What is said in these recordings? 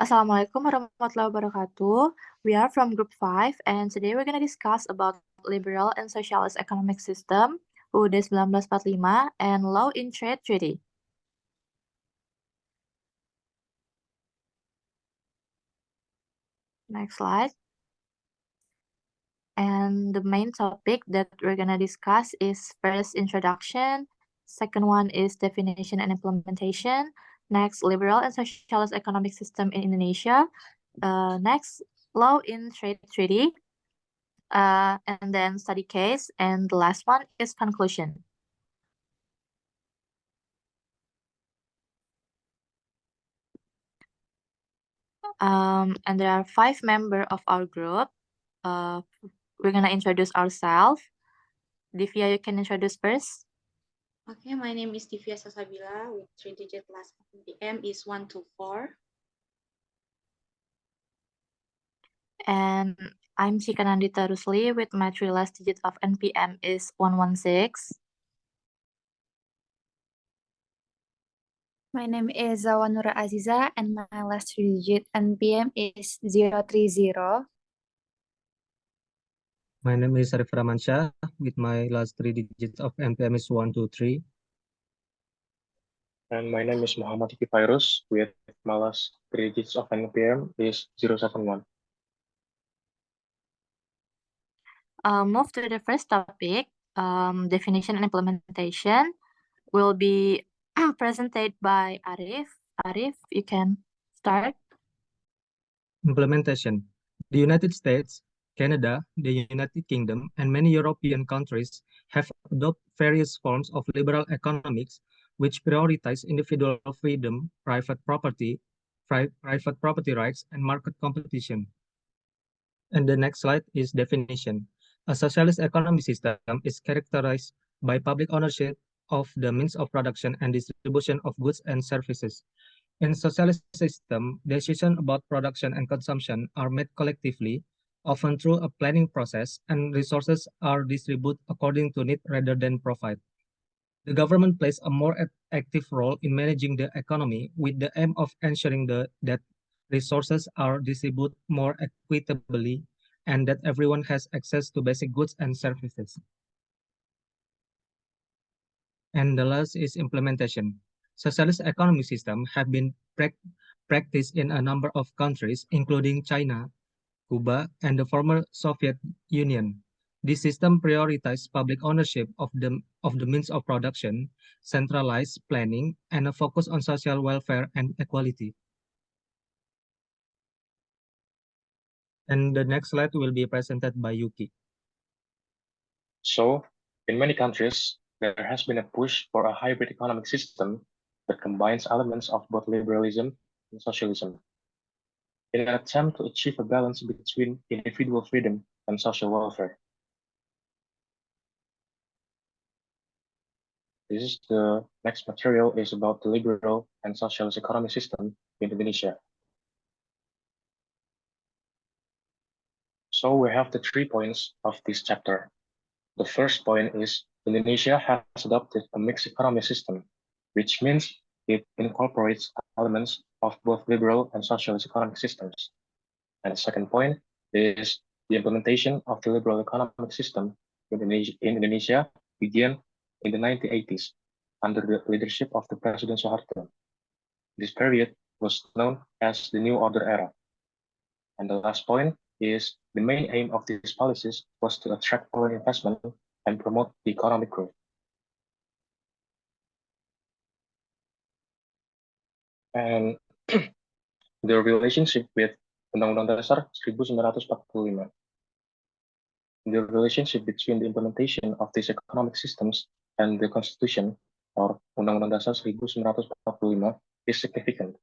Assalamualaikum warahmatullahi wabarakatuh. We are from Group 5 and today we're going to discuss about liberal and socialist economic system, UUD 1945 and Law in Trade Treaty. Next slide. And the main topic that we're going to discuss is first introduction, second one is definition and implementation, next liberal and socialist economic system in Indonesia, next Law in Trade Treaty, and then study case, and the last one is conclusion. And there are 5 members of our group. We're gonna introduce ourselves. Divia, you can introduce first. Okay, my name is Divia Salsabila with 3-digit last NPM is 124. And I'm Cika Nandita R with my 3 last digit of NPM is 116. My name is Zahwa Nura Aziza and my last 3-digit NPM is 030. My name is Arif Rahmansyah with my last 3 digits of NPM is 123. And my name is Mohammad Fairuuz with my last 3 digits of NPM is 071. Move to the first topic, definition and implementation will be presented by Arif. Arif, you can start. Implementation. The United States, Canada, the United Kingdom, and many European countries have adopted various forms of liberal economics which prioritize individual freedom, private property rights, and market competition. And the next slide is definition. A socialist economic system is characterized by public ownership of the means of production and distribution of goods and services. In socialist system, decisions about production and consumption are made collectively, often through a planning process, and resources are distributed according to need rather than profit. The government plays a more active role in managing the economy with the aim of ensuring that resources are distributed more equitably and that everyone has access to basic goods and services. And the last is implementation. Socialist economic systems have been practiced in a number of countries, including China, Cuba, and the former Soviet Union. This system prioritizes public ownership of the means of production, centralized planning, and a focus on social welfare and equality. And the next slide will be presented by Yuki. So, in many countries, there has been a push for a hybrid economic system that combines elements of both liberalism and socialism. In an attempt to achieve a balance between individual freedom and social welfare. This is the next material is about the liberal and socialist economic system in Indonesia. So we have the 3 points of this chapter. The first point is Indonesia has adopted a mixed economic system, which means it incorporates elements of both liberal and socialist economic systems. And the second point is the implementation of the liberal economic system in Indonesia began in the 1980s under the leadership of the President Soeharto. This period was known as the New Order era. And the last point is the main aim of these policies was to attract foreign investment and promote the economic growth. And the relationship with Undang-Undang Dasar 1945. The relationship between the implementation of these economic systems and the Constitution or Undang-Undang Dasar 1945 is significant.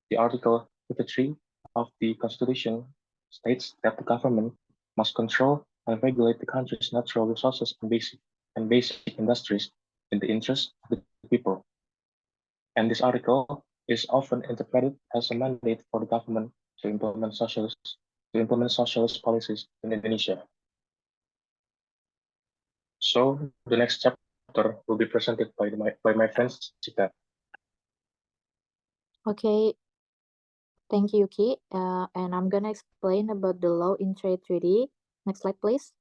The Article 53 of the Constitution states that the government must control and regulate the country's natural resources and basic industries in the interest of the people. And this article is often interpreted as a mandate for the government to implement socialist policies in Indonesia. So the next chapter will be presented by my friends Cika. Okay, Thank you, Yuki. And I'm gonna explain about the law in trade treaty. Next slide, please.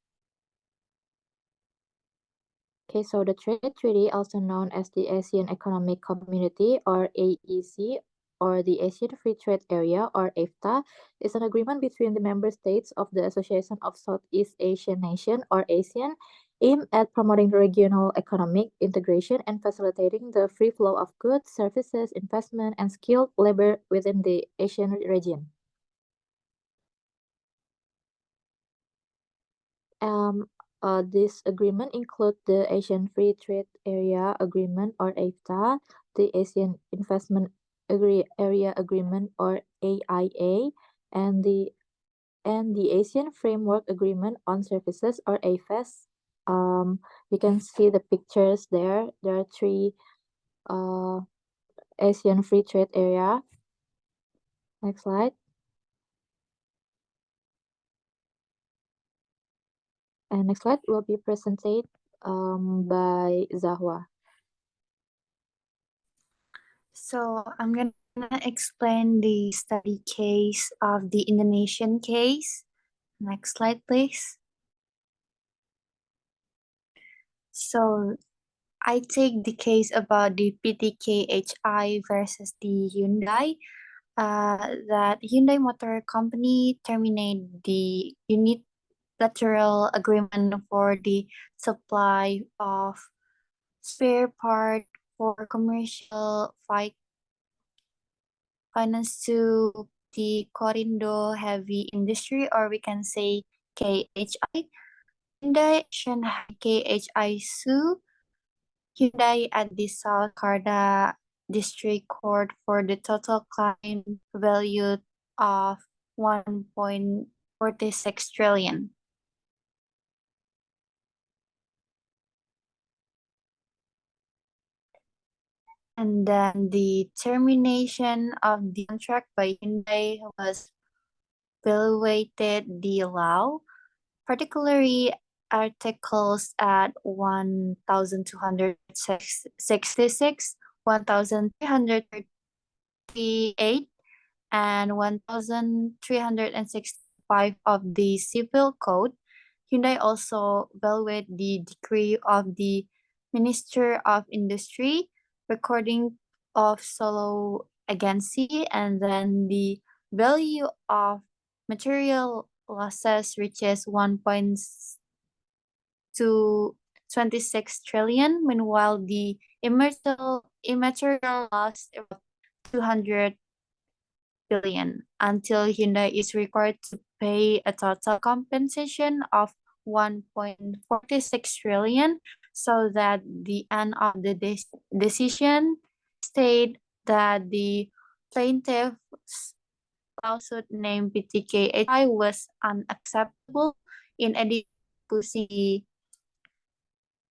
Okay, so the trade treaty, also known as the Asian Economic Community or AEC, or the Asian Free Trade Area or AFTA, is an agreement between the member states of the Association of Southeast Asian Nations or ASEAN, aimed at promoting regional economic integration and facilitating the free flow of goods, services, investment, and skilled labor within the Asian region. This agreement includes the Asian Free Trade Area Agreement or AFTA, the Asian Investment Area Agreement or AIA, and the Asian Framework Agreement on Services or AFES. You can see the pictures there. There are three Asian Free Trade Area. Next slide. And next slide will be presented by Zahwa. So I'm gonna explain the study case of the Indonesian case. Next slide, please. So I take the case about the PTKHI versus the Hyundai. That Hyundai Motor Company terminated the unilateral agreement for the supply of spare part for commercial finance to the Korindo Heavy Industry, or we can say KHI. Hyundai Shanghai KHI sue Hyundai at the South Karda District Court for the total claim value of 1.46 trillion. And then the termination of the contract by Hyundai was violated the law, particularly articles at 1266, 1338, and 1365 of the Civil Code. Hyundai also violated the decree of the Minister of Industry, recording of solo agency, and then the value of material losses reaches 1.26 trillion. Meanwhile, the immaterial loss is 200 billion, until Hyundai is required to pay a total compensation of 1.46 trillion, so that the end of the decision state that the plaintiff's lawsuit named PTKHI was unacceptable. In addition, the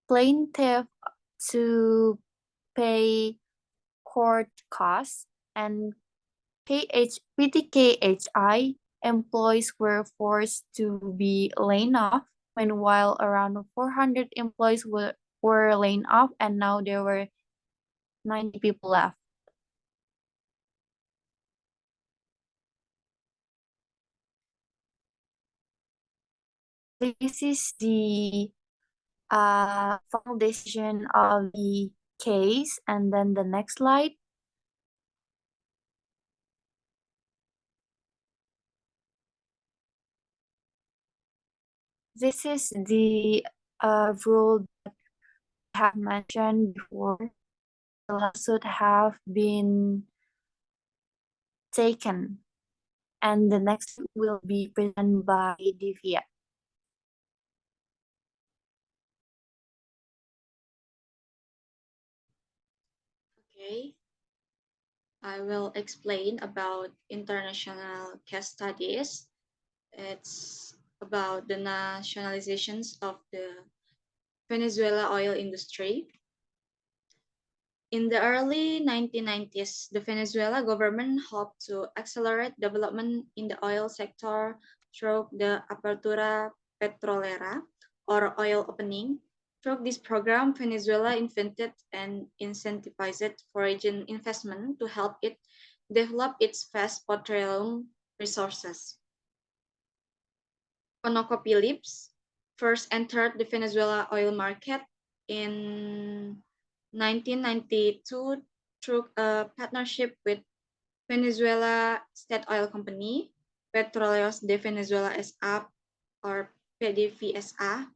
plaintiff to pay court costs, and PTKHI employees were forced to be laid off. Meanwhile, around 400 employees were laid off, and now there were 90 people left. This is the final decision of the case, and then the next slide. This is the rule that I have mentioned before. The lawsuit have been taken, and the next will be presented by Divia. Okay. I will explain about international case studies. It's about the nationalizations of the Venezuela oil industry. In the early 1990s, the Venezuela government hoped to accelerate development in the oil sector through the Apertura Petrolera, or oil opening. Through this program, Venezuela invented and incentivized foreign investment to help it develop its vast petroleum resources. ConocoPhillips first entered the Venezuela oil market in 1992 through a partnership with Venezuela State Oil Company, Petróleos de Venezuela S.A. or PDVSA.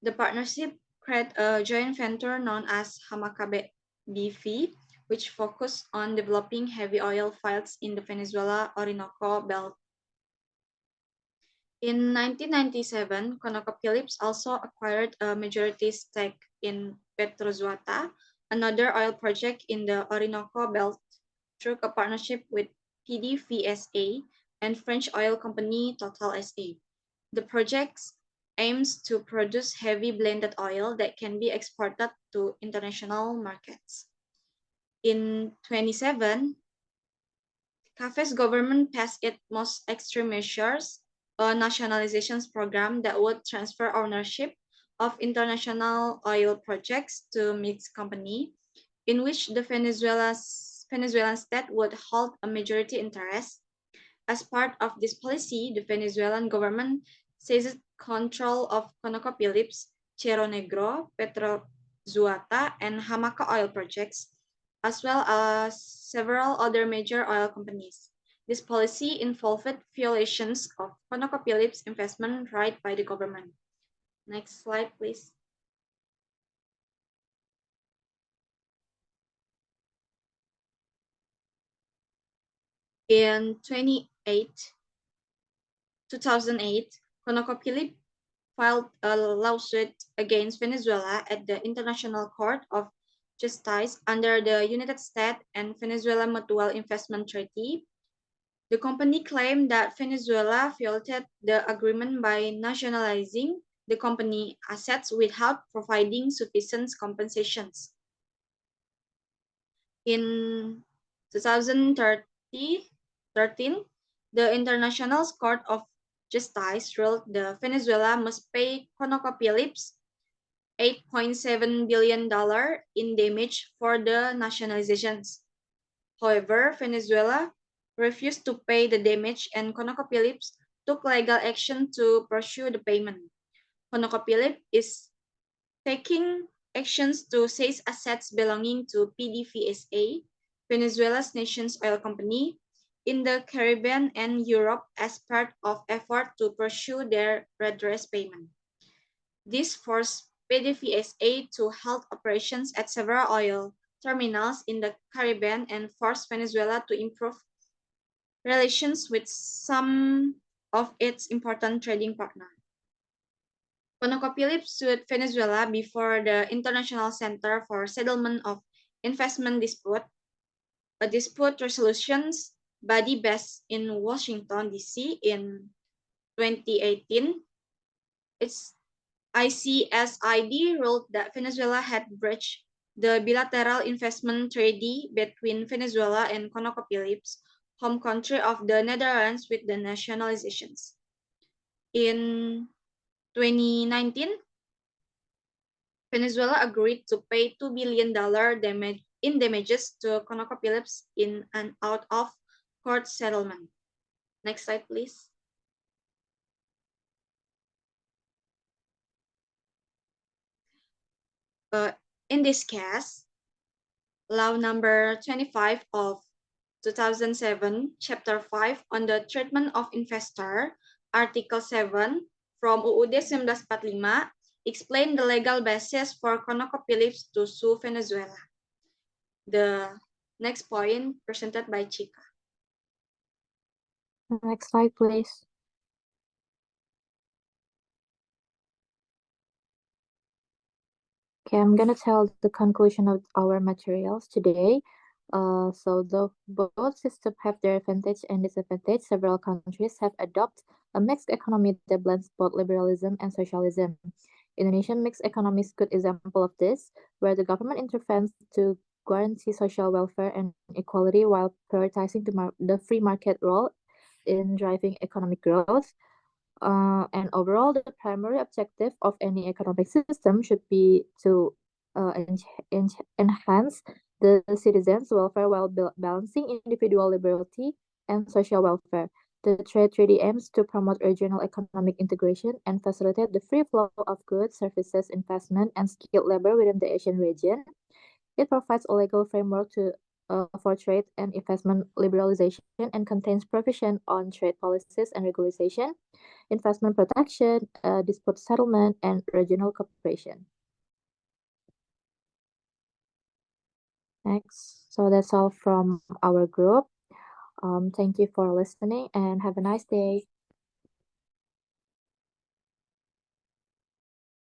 The partnership created a joint venture known as Hamakabe BV, which focused on developing heavy oil fields in the Venezuela Orinoco Belt. In 1997, ConocoPhillips also acquired a majority stake in Petrozuata, another oil project in the Orinoco Belt, through a partnership with PDVSA and French oil company Total SA. The project aims to produce heavy blended oil that can be exported to international markets. In 2007, CAFE's government passed its most extreme measures, a nationalizations program that would transfer ownership of international oil projects to mixed company, in which the Venezuelan state would hold a majority interest. As part of this policy, the Venezuelan government seized control of ConocoPhillips, Cerro Negro, Petrozuata, and Hamaka oil projects, as well as several other major oil companies. This policy involved violations of ConocoPhillips investment right by the government. Next slide, please. In 2008, ConocoPhillips filed a lawsuit against Venezuela at the International Court of Justice under the United States and Venezuela Mutual Investment Treaty. The company claimed that Venezuela violated the agreement by nationalizing the company assets without providing sufficient compensations. In 2013, the International Court of Justice ruled that Venezuela must pay ConocoPhillips $8.7 billion in damage for the nationalizations. However, Venezuela refused to pay the damage and ConocoPhillips took legal action to pursue the payment. ConocoPhillips is taking actions to seize assets belonging to PDVSA, Venezuela's nation's oil company, in the Caribbean and Europe as part of effort to pursue their redress payment. This forced PDVSA to halt operations at several oil terminals in the Caribbean and forced Venezuela to improve relations with some of its important trading partners. ConocoPhillips sued Venezuela before the International Center for Settlement of Investment Dispute, a dispute resolution body based in Washington, D.C. in 2018. Its ICSID ruled that Venezuela had breached the bilateral investment treaty between Venezuela and ConocoPhillips, home country of the Netherlands, with the nationalizations. In 2019, Venezuela agreed to pay $2 billion in damages to ConocoPhillips in an out-of-court settlement. Next slide, please. In this case, Law number 25 of 2007, Chapter 5 on the treatment of investor, Article 7 from UUD 1945, explain the legal basis for ConocoPhillips to sue Venezuela. The next point presented by Cika. Next slide, please. Okay, I'm gonna tell the conclusion of our materials today. Both systems have their advantage and disadvantage. Several countries have adopted a mixed economy that blends both liberalism and socialism. Indonesian mixed economy is a good example of this, where the government intervenes to guarantee social welfare and equality while prioritizing the free market role in driving economic growth. And overall, the primary objective of any economic system should be to enhance the citizens' welfare while balancing individual liberty and social welfare. The trade treaty aims to promote regional economic integration and facilitate the free flow of goods, services, investment, and skilled labor within the Asian region. It provides a legal framework for trade and investment liberalization and contains provision on trade policies and regulation, investment protection, dispute settlement, and regional cooperation. Next, so that's all from our group. Thank you for listening and have a nice day.